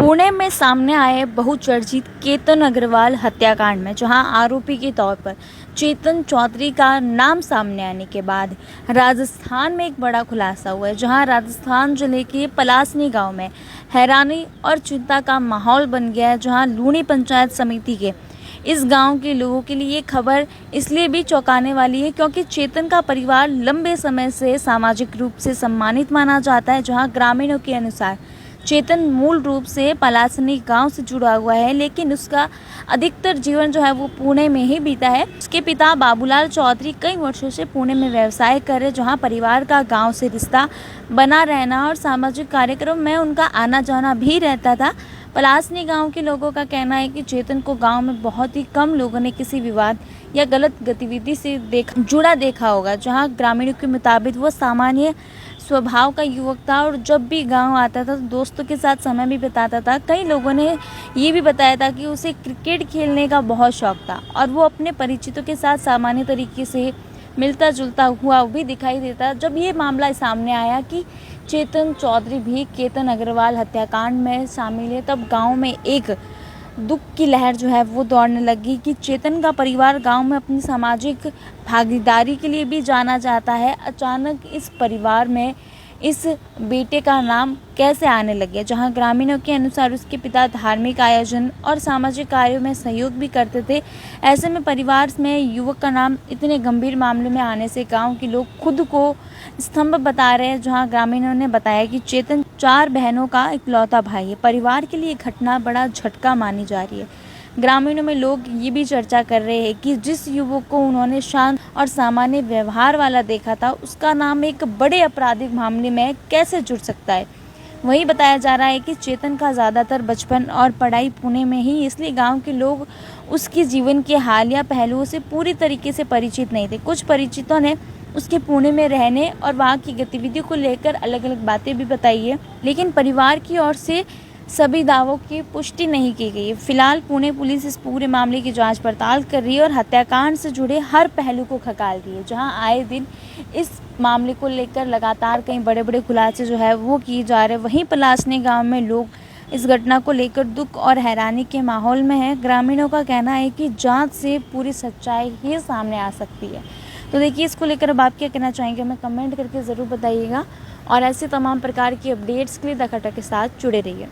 पुणे में सामने आए बहुचर्चित केतन अग्रवाल हत्याकांड में जहां आरोपी के तौर पर चेतन चौधरी का नाम सामने आने के बाद राजस्थान में एक बड़ा खुलासा हुआ है। जहां राजस्थान जिले के पलासनी गांव में हैरानी और चिंता का माहौल बन गया है। जहां लूणी पंचायत समिति के इस गांव के लोगों के लिए ये खबर इसलिए भी चौंकाने वाली है क्योंकि चेतन का परिवार लंबे समय से सामाजिक रूप से सम्मानित माना जाता है। जहां ग्रामीणों के अनुसार चेतन मूल रूप से पलासनी गांव से जुड़ा हुआ है, लेकिन उसका अधिकतर जीवन जो है वो पुणे में ही बीता है। उसके पिता बाबूलाल चौधरी कई वर्षों से पुणे में व्यवसाय कर रहे, जहां परिवार का गांव से रिश्ता बना रहना और सामाजिक कार्यक्रम में उनका आना जाना भी रहता था। पलासनी गांव के लोगों का कहना है कि चेतन को गांव में बहुत ही कम लोगों ने किसी विवाद या गलत गतिविधि से जुड़ा देखा होगा। जहां ग्रामीणों के मुताबिक वो सामान्य स्वभाव का युवक था और जब भी गांव आता था तो दोस्तों के साथ समय भी बिताता था। कई लोगों ने ये भी बताया था कि उसे क्रिकेट खेलने का बहुत शौक था और वो अपने परिचितों के साथ सामान्य तरीके से मिलता जुलता हुआ भी दिखाई देता। जब ये मामला सामने आया कि चेतन चौधरी भी केतन अग्रवाल हत्याकांड में शामिल है, तब गांव में एक दुख की लहर जो है वो दौड़ने लगी कि चेतन का परिवार गांव में अपनी सामाजिक भागीदारी के लिए भी जाना जाता है। अचानक इस परिवार में इस बेटे का नाम कैसे आने लगे, जहां ग्रामीणों के अनुसार उसके पिता धार्मिक आयोजन और सामाजिक कार्यों में सहयोग भी करते थे। ऐसे में परिवार में युवक का नाम इतने गंभीर मामले में आने से गांव के लोग खुद को स्तंभ बता रहे हैं। जहां ग्रामीणों ने बताया कि चेतन 4 बहनों का इकलौता भाई है। परिवार के लिए घटना बड़ा झटका मानी जा रही है। ग्रामीणों में लोग ये भी चर्चा कर रहे हैं कि जिस युवक को उन्होंने शांत और सामान्य व्यवहार वाला देखा था, उसका नाम एक बड़े आपराधिक मामले में कैसे जुड़ सकता है। वहीं बताया जा रहा है कि चेतन का ज़्यादातर बचपन और पढ़ाई पुणे में ही, इसलिए गांव के लोग उसके जीवन के हालिया पहलुओं से पूरी तरीके से परिचित नहीं थे। कुछ परिचितों ने उसके पुणे में रहने और वहाँ की गतिविधियों को लेकर अलग अलग बातें भी बताई है, लेकिन परिवार की ओर से सभी दावों की पुष्टि नहीं की गई है। फिलहाल पुणे पुलिस इस पूरे मामले की जांच पड़ताल कर रही है और हत्याकांड से जुड़े हर पहलू को खंगाल रही है। जहां आए दिन इस मामले को लेकर लगातार कई बड़े बड़े खुलासे जो है वो किए जा रहे हैं। वहीं पलासनी गांव में लोग इस घटना को लेकर दुख और हैरानी के माहौल में है। ग्रामीणों का कहना है कि जांच से पूरी सच्चाई ही सामने आ सकती है। तो देखिए, इसको लेकर अब आप क्या कहना चाहेंगे, हमें कमेंट करके ज़रूर बताइएगा और ऐसे तमाम प्रकार की अपडेट्स के लिए द खटर के साथ जुड़े रहिए।